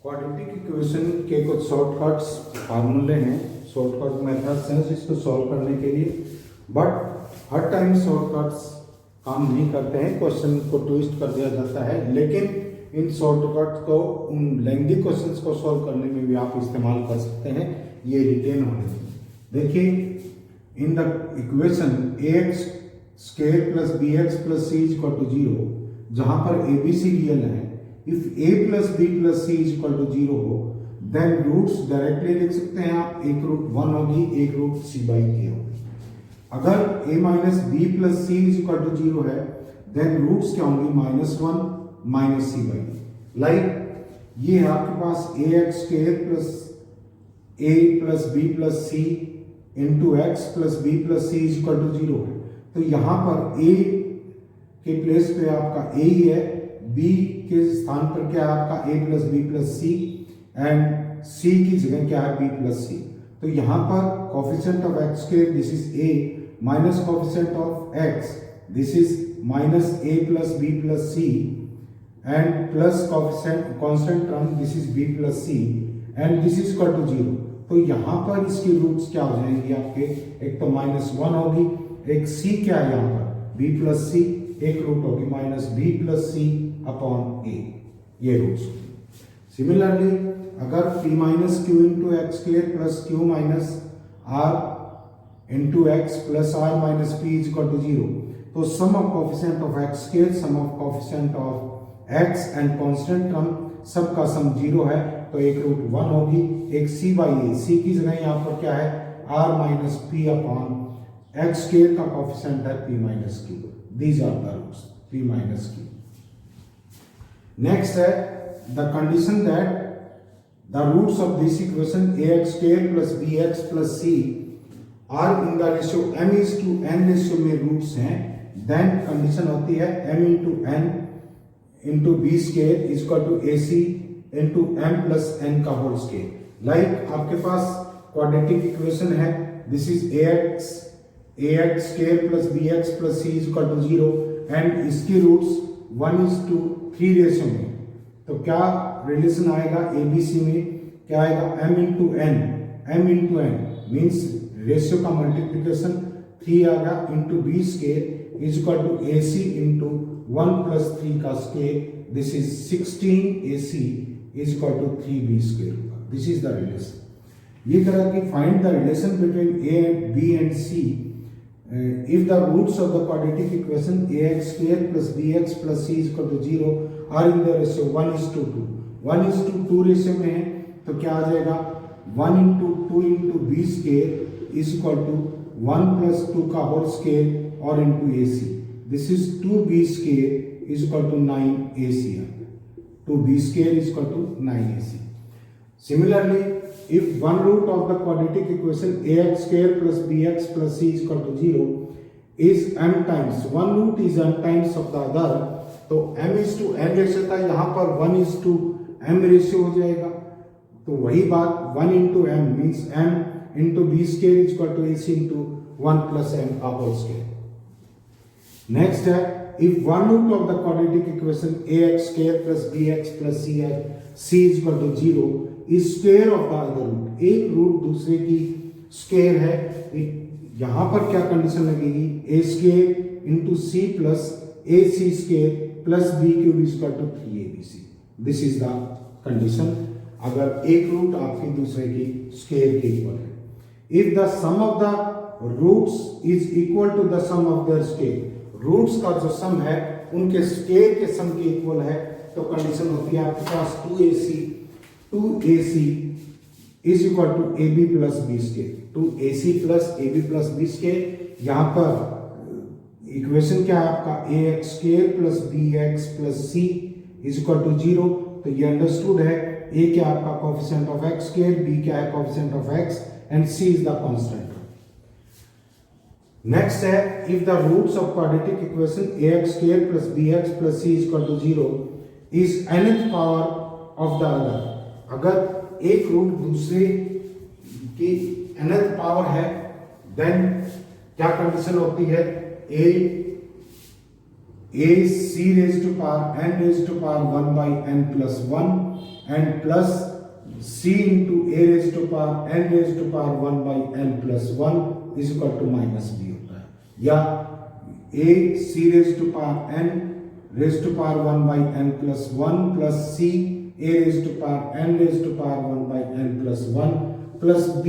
Quadratic equation के कुछ shortcuts फार्मूले हैं, शॉर्टकट मेथड्स हैं इसको सॉल्व करने के लिए, बट हर टाइम शॉर्टकट्स काम नहीं करते हैं, क्वेश्चन को ट्विस्ट कर दिया जाता है। लेकिन इन शॉर्टकट को उन लेंथी क्वेश्चंस को सॉल्व करने में भी आप इस्तेमाल कर सकते हैं, ये रिटेन होने में। देखिए, in the equation ax square plus bx plus c equal to 0, जहां पर abc रियल है, if a plus b plus c equal to 0 हो, देन रूट्स डायरेक्टली लिख सकते हैं आप, एक रूट 1 होगी, एक रूट c बाई a होगी। अगर a minus b plus c equal to 0 है, देन रूट्स क्या होंगी, -1 minus c by a। Like ये है आपके पास ax square plus a plus b plus c into x plus B plus C equal to 0 है, तो यहाँ पर a के प्लेस पे आपका a ही है, b के स्थान पर क्या है आपका a plus B plus C, and c की जगह क्या है b प्लस सी। तो यहाँ पर coefficient of x square this is a minus coefficient of x this is minus a plus B plus C, and plus coefficient constant term this is b plus C, and this is equal to 0। तो यहाँ पर इसकी roots क्या हो जाएंगी आपके, एक तो -1 होगी, एक c क्या है यहाँ पर b प्लस सी, एक रूट होगी -b plus c upon a, ये रूट्स होगी। सिमिलरली अगर p minus q into x square plus q minus r into x plus r minus p is equal to 0, तो sum of coefficient of x square, sum of coefficient of x and constant term सबका sum 0 है, तो एक root 1 होगी, एक c by A, c की जगह यहाँ पर क्या है r minus p upon x square का कोफिशिएंट है p minus q, these are the roots p minus q. Next है the condition that the roots of this equation ax square plus bx plus c are in the ratio m is to n ratio में roots हैं, then condition होती है m into n into B square is equal to ac into m plus n का whole square. Like आपके पास quadratic equation है, this is ax square plus bx plus c is equal to 0, and इसकी roots 1:3 ratio में, तो क्या relation आएगा abc में, क्या आएगा m into n means ratio का मल्टीप्लीकेशन 3 आ गया, into B square is equal to ac into 1 plus 3 का square, this is 16 ac is equal to 3b square होगा। This is the relation। ये तरह की find the relation between a and b and c if the roots of the quadratic equation ax square plus bx plus c is equal to 0 are in the ratio 1:2। 1:2 ratio में है, तो क्या आ जाएगा 1 into 2 into B square is equal to 1 plus 2 का whole square और into A C, this is 2b square is equal to 9ac। 2b square is equal to 9ac। Similarly, if one root of the quadratic equation ax square plus bx plus c is equal to 0 is m times, one root is m times of the other, तो m is to n ratio था, यहाँ पर 1 is to m ratio हो जाएगा, तो वही बात 1 into m means m into b square is equal to ac into 1 plus m का whole square। नेक्स्ट है, if one root of the quadratic equation ax square plus bx plus c is equal to 0 is square of the other root, एक root दूसरे की square है, यहां पर क्या condition लगेगी, a square into C plus A C square plus B cube is equal to 3abc, this is the condition अगर एक रूट आपकी दूसरे की स्क्वायर के इक्वल है। If the sum of the roots is equal to the sum of their square, roots का जो सम है उनके स्क्वायर के सम के इक्वल है, तो कंडीशन होती है आपके पास 2ac is equal to ab plus b square, 2ac plus ab plus b square. यहाँ पर इक्वेशन क्या है आपका ax square plus bx plus c is equal to 0, तो ये अंडरस्टूड है, a क्या आपका coefficient of x square, b क्या है coefficient of x, and c is the constant. Next है, if the roots of quadratic equation ax square plus bx plus c is equal to 0 is nth power of the other, अगर एक root दूसरे की nth power है, then क्या condition होती है, a c raised to power n raised to power 1 by n plus 1 and plus c into a raised to power n raised to power 1 by n plus 1 is equal to minus b होता है, या a c raised to power n raised to power 1 by n plus 1 plus c a raised to power n raised to power 1 by n plus 1 plus b,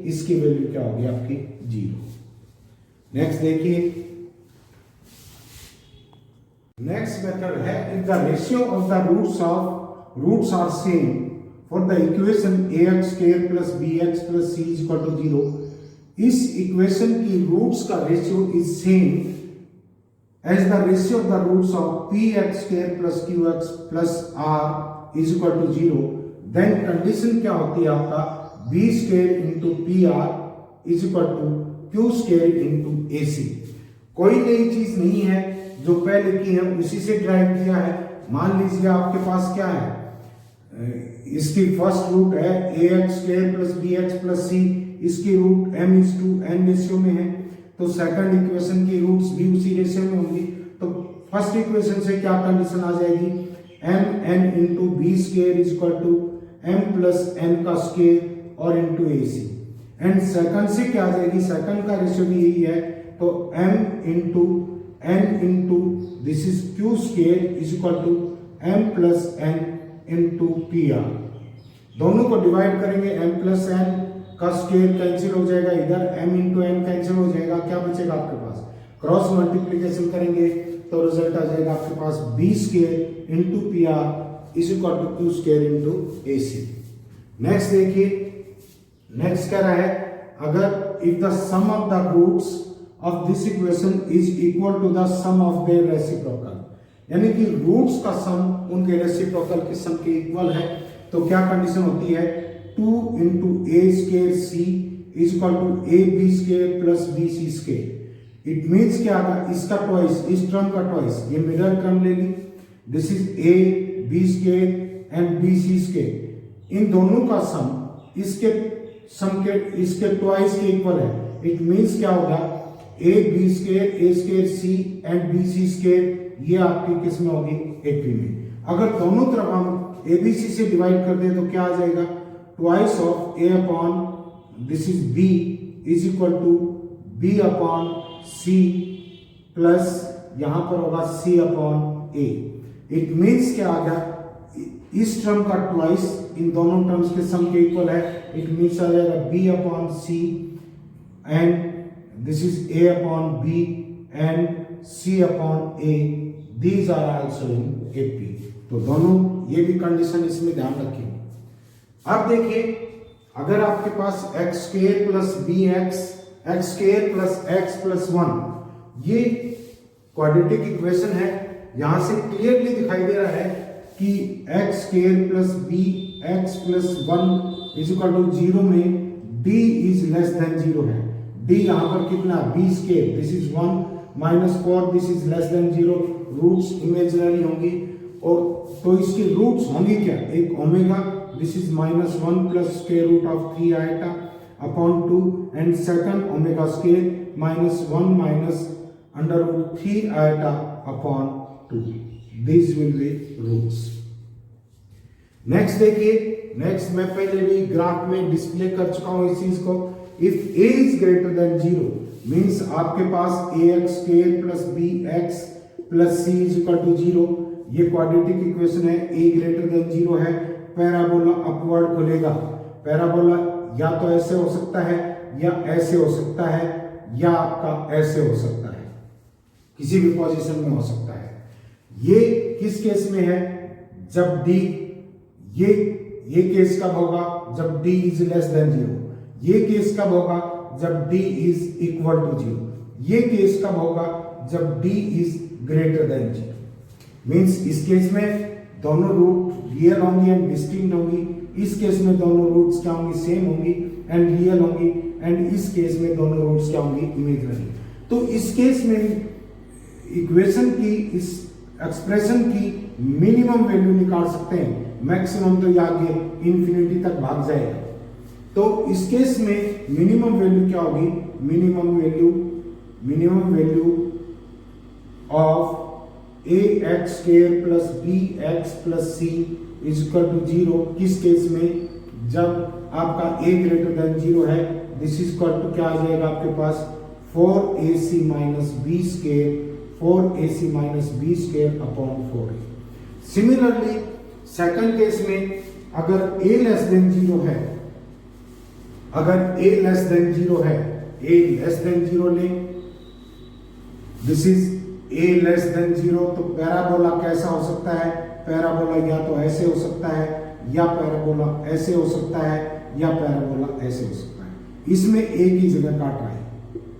इसकी value क्या होगी आपकी 0। Next देखिए, next method है if the ratio of the roots are same for the equation ax square plus bx plus c is equal to 0, इस equation की roots का ratio is same as the ratio of the roots of px square plus qx plus r is equal to 0, then condition क्या होती है आपका b square into pr is equal to q square into ac। कोई नई चीज नहीं है, जो पहले की है उसी से ड्राइव किया है। मान लीजिए आपके पास क्या है, इसकी फर्स्ट रूट है ax square plus bx plus c, इसकी root m is to n ratio में है, तो सेकंड इक्वेशन की रूट्स भी उसी रेशियो में होंगी। तो फर्स्ट इक्वेशन से क्या कंडीशन आ जाएगी, m n into B square is equal to m plus n का स्क्वायर और इंटू ac। एंड सेकंड से क्या आ जाएगी, सेकंड का रेशियो भी यही है, तो m into n into this is q square is equal to m plus n into P R. दोनों को डिवाइड करेंगे, m प्लस n का स्क्वायर कैंसिल हो जाएगा, इधर m इंटू n कैंसिल हो जाएगा, क्या बचेगा आपके पास, क्रॉस मल्टीप्लीकेशन करेंगे तो रिजल्ट आ जाएगा आपके पास b square into P R is equal to q square into ac। Next देखिए, नेक्स्ट कह रहा है अगर if the sum of the roots of this equation is equal to the sum of their reciprocal, यानी कि roots का सम उनके reciprocal के सम के इक्वल है, तो क्या कंडीशन होती है, 2 into A square C is equal to A B square plus B C square. It means क्या आगा, इसका ट्वाइस, इस टर्म का ट्वाइस, ये मिरर टर्म ले ली, this is a B square and B C square, इन दोनों का सम इसके सम के इसके ट्वाइस के इक्वल है। इट मीन्स क्या होगा, A B square C and B C square, ये आपकी किस में होगी, एपी में। अगर दोनों तरफ हम ए बी सी से डिवाइड कर दें तो क्या आ जाएगा, twice of A upon this is B is equal to B upon C plus यहां पर होगा C upon A. It means क्या आ गया, इस टर्म का ट्वाइस इन दोनों टर्म्स के सम के इक्वल है। इट मीन्स आ जाएगा B upon C and this is A upon B and C upon A, these are also in AP. तो दोनों ये भी कंडीशन इसमें ध्यान रखिए। अब देखिए, अगर आपके पास x square plus B x square plus x plus 1 ये क्वाड्रेटिक इक्वेशन है, यहां से क्लियरली दिखाई दे रहा है कि X square plus B X plus 1 is equal to 0 में d इज लेस देन 0 है। d यहां पर कितना, b square, this is 1 minus 4, this is less than 0, roots imaginary होंगी, और तो इसकी रूट्स होंगी क्या, एक omega, this is -1 plus square root of 3 iota upon 2 and second omega square -1 minus under root 3 iota upon 2, this will be roots. Next देखिए, next मैं पहले भी ग्राफ में डिस्प्ले कर चुका हूं इस चीज को। If a is greater than 0 means आपके पास ax square plus bx plus c is equal to 0, ये क्वाड्रेटिक इक्वेशन है, a ग्रेटर देन 0 है, पैराबोला अपवर्ड खुलेगा। पैराबोला या तो ऐसे हो सकता है या ऐसे हो सकता है या आपका ऐसे हो सकता है, किसी भी पोजीशन में हो सकता है। ये किस केस में है, जब d, ये केस कब होगा, जब d इज लेस देन 0। ये केस कब होगा, जब d इज इक्वल टू 0। ये केस कब होगा, जब d is greater than 0। Means इस केस में दोनों रूट रियल होंगी एंड डिस्टिंक्ट होंगी, इस केस में दोनों रूट्स क्या होंगी, सेम होंगी एंड रियल होंगी, एंड इस केस में दोनों रूट्स क्या होंगी, इमेजिनरी। तो इस केस में इक्वेशन की, इस एक्सप्रेशन की मिनिमम वैल्यू निकाल सकते हैं, मैक्सिमम तो आगे इंफिनिटी तक भाग जाएगा। तो इस केस में मिनिमम वैल्यू क्या होगी, minimum value of ax square plus bx plus c is equal to 0। किस केस में? जब आपका a ग्रेटर देन 0 है, दिस इज इक्वल टू क्या आ जाएगा आपके पास 4ac minus B square, 4ac minus B square upon 4a। Similarly second case में अगर a लेस देन 0 है, अगर a लेस देन 0 है, a लेस देन 0 लें, this is a less than 0, तो पैराबोला कैसा हो सकता है? पैराबोला या तो ऐसे हो सकता है, या पैराबोला ऐसे हो सकता है, या पैराबोला ऐसे हो सकता है। इसमें a की जगह काट रहा है,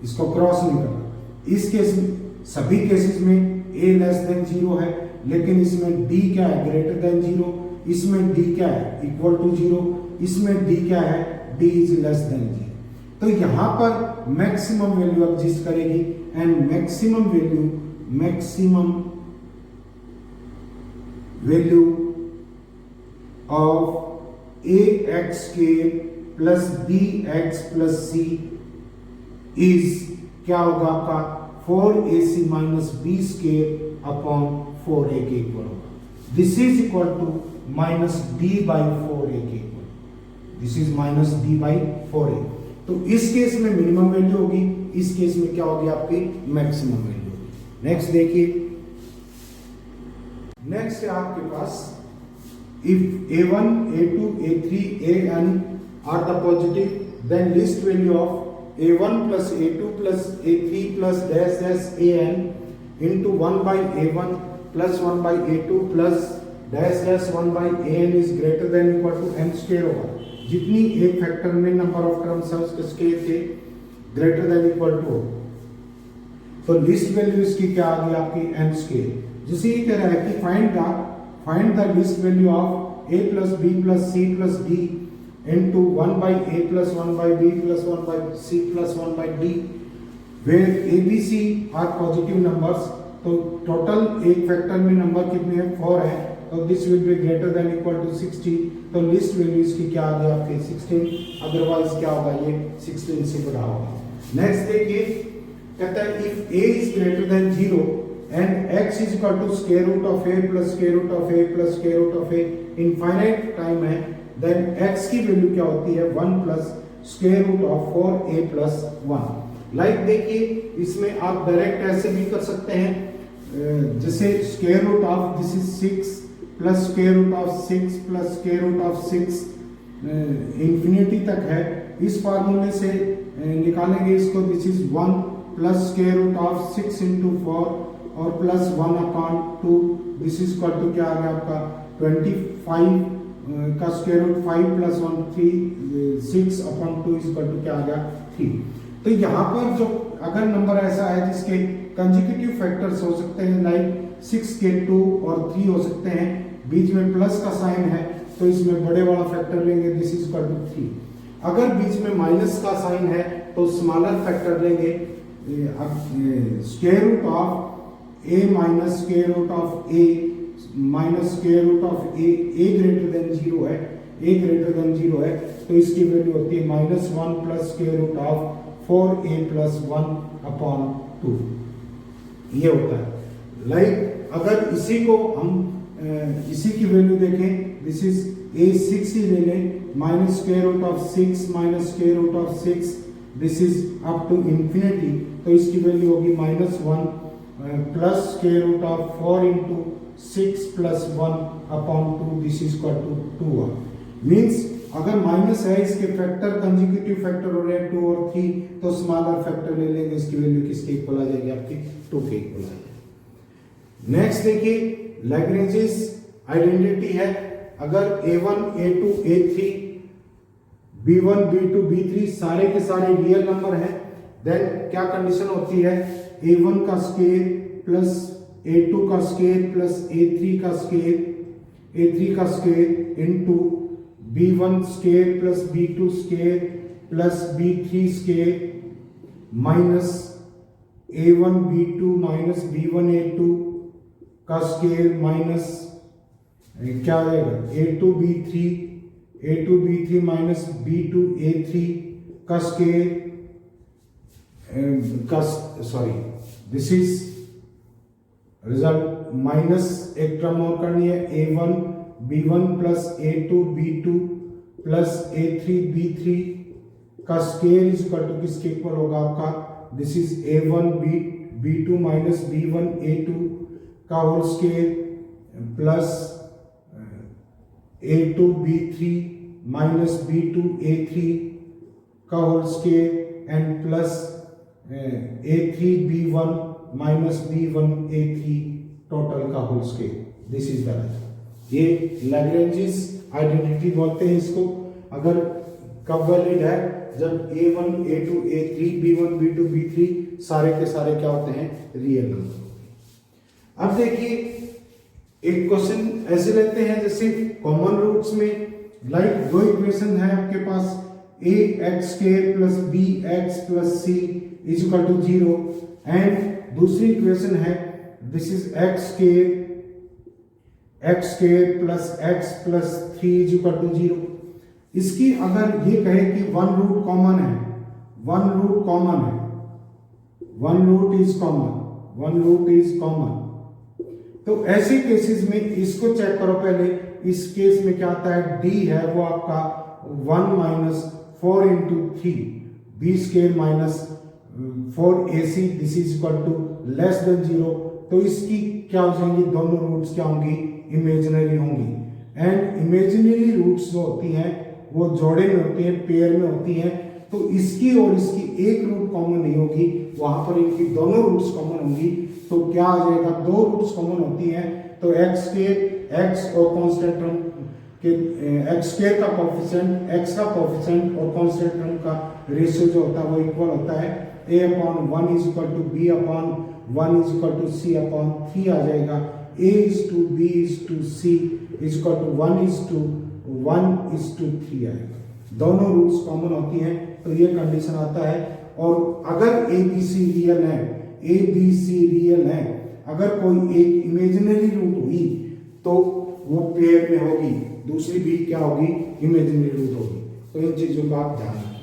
इसको क्रॉस नहीं करना। इस केस में, सभी केसेस में a लेस देन 0 है, लेकिन इसमें d क्या है? Greater than 0। इसमें d क्या है? Equal to 0। इसमें d क्या है? d is less than 0। तो यहां पर मैक्सिमम वैल्यू एग्जिस्ट करेगी and maximum value of ax square plus bx plus c is क्या होगा आपका 4ac minus B square upon 4a के इक्वल होगा। This is equal to minus d by 4a के equal, this is minus d by 4a। तो इस case में minimum value होगी, इस केस में क्या होगी? आपकी मैक्सिमम वैल्यू होगी। नेक्स्ट देखिए, नेक्स्ट है आपके पास if a1 a2 a3 an are the positive then least value of a1 plus a2 plus a3 plus dash dash an into 1 by a1 plus 1 by a2 plus dash dash 1 by an is greater than equal to n square होगा। जितनी एक factor में number of terms है उसके square के greater than equal to, तो least value इसकी क्या आ गई आपकी n स्क्वायर। जैसे ये कह रहा है कि find the list value of a plus b plus c plus d into 1 by a plus 1 by b plus 1 by c plus 1 by d where a b c are positive numbers। तो total एक factor में number कितने हैं? 4 है, तो this will be greater than equal to 16। तो least value इसकी क्या आ गई आपकी 16, अदरवाइज क्या होगा? ये 16 से बड़ा होगा। नेक्स्ट देखिए, कहता है if a is greater than 0 and x is equal to square root of a plus square root of a plus square root of a, infinite time है, देन x की वैल्यू क्या होती है? 1 plus square root of 4a plus 1। Like देखिए, इसमें आप direct ऐसे भी कर सकते हैं, जैसे square root of this is 6 plus square root of 6 plus square root of 6 infinity तक है। इस फार्मूले से निकालेंगे इसको, this is 1 plus square root of 6 into 4 और plus 1 upon 2, this is equal to क्या आ गया आपका 25 का square root 5 plus 1 3 6 upon 2 is equal to क्या आ गया 3। तो यहाँ पर जो अगर नंबर ऐसा है जिसके कंसेक्यूटिव फैक्टर्स हो सकते हैं लाइक 6 के 2 और 3 हो सकते हैं, बीच में प्लस का साइन है तो इसमें बड़े वाला फैक्टर लेंगे, दिस इज इक्वल टू 3। अगर बीच में माइनस का साइन है तो स्मॉलर फैक्टर लेंगे, square root of a minus square root of a minus square root of a greater than 0 है, a ग्रेटर देन 0 है, तो इसकी वैल्यू होती है -1 plus square root of 4a plus 1 upon 2, ये होता है। लाइक अगर इसी को हम इसी की वैल्यू देखें, दिस इज a6 ही ले लें, minus square root of 6 minus square root of 6, this is up to infinity, तो इसकी वैल्यू होगी -1 plus square root of 4 into 6 plus 1 upon 2, this is equal to 2। Means अगर माइनस है, इसके फैक्टर कंसेक्यूटिव फैक्टर हो रहे हैं 2 और 3, तो स्मॉलर फैक्टर ले लेंगे, इसकी वैल्यू किसके इक्वल आ जाएगी आपकी 2 के इक्वल आ जाएगी। नेक्स्ट देखिए, लैग्रेंजेस आइडेंटिटी है, अगर a1 a2 a3 b1 b2 b3 सारे के सारे रियल नंबर हैं, देन क्या कंडीशन होती है, a1 का स्क्वायर प्लस a2 का स्क्वायर प्लस a3 का square into b1 square plus b2 square plus b3 square minus a1 b2 minus b1 a2 का स्क्वायर माइनस क्या आएगा a2 b3 minus b2 a3 का square का sorry this is result, minus एक term और करनी है a1 b1 plus a2 b2 plus a3 b3 का स्केयर इज इक्वल टू किसके इक्वल होगा आपका, this is a1 b2 minus b1 a2 का whole square plus a2 b3 minus b2 a3 का whole square and plus a3 b1 minus b1 a3 total का whole square, this is the, ये Lagrange's identity बोलते हैं इसको। अगर कब valid है, जब a1 a2 a3 b1 b2 b3 सारे के सारे क्या होते हैं, रियल नंबर। अब देखिए एक क्वेश्चन ऐसे लेते हैं जैसे कॉमन रूट्स में, लाइक दो इक्वेशन है आपके पास, a x square plus b x plus c is equal to 0 and दूसरी इक्वेशन है this is x square plus x plus 3 is equal to 0। इसकी अगर ये कहे कि वन रूट कॉमन है, वन रूट कॉमन है, one root is common, one root is common, तो ऐसे केसेस में इसको चेक करो पहले। इस केस में क्या आता है, d है वो आपका 1 minus 4 into 3 b square minus 4ac this is equal to less than 0। तो इसकी क्या हो जाएंगी, दोनों रूट्स क्या होंगी, इमेजिनरी होंगी। एंड इमेजिनरी रूट्स जो होती हैं वो जोड़े में होती हैं, पेयर में होती हैं, तो इसकी और इसकी एक रूट कॉमन नहीं होगी, वहां पर इनकी दोनों रूट्स कॉमन होंगी। तो क्या आ जाएगा, दो रूट्स कॉमन होती हैं तो x के x और कांस्टेंट टर्म के x स्क्वायर का कोएफिशिएंट, x का कोएफिशिएंट और कांस्टेंट टर्म का रेशियो जो होता है वो इक्वल होता है, a upon 1 is equal to b upon 1 is equal to c upon 3 आ जाएगा। a is to b is to c is equal to 1 is to 3 आएगा। दोनों रूट्स कॉमन होती हैं तो ये कंडीशन आता है। और अगर a b c रियल है, a b c रियल है, अगर कोई एक इमेजिनरी रूट हुई तो वो पेयर में होगी, दूसरी भी क्या होगी, इमेजिनरी रूट होगी। तो इन चीजों का आप ध्यान रखें।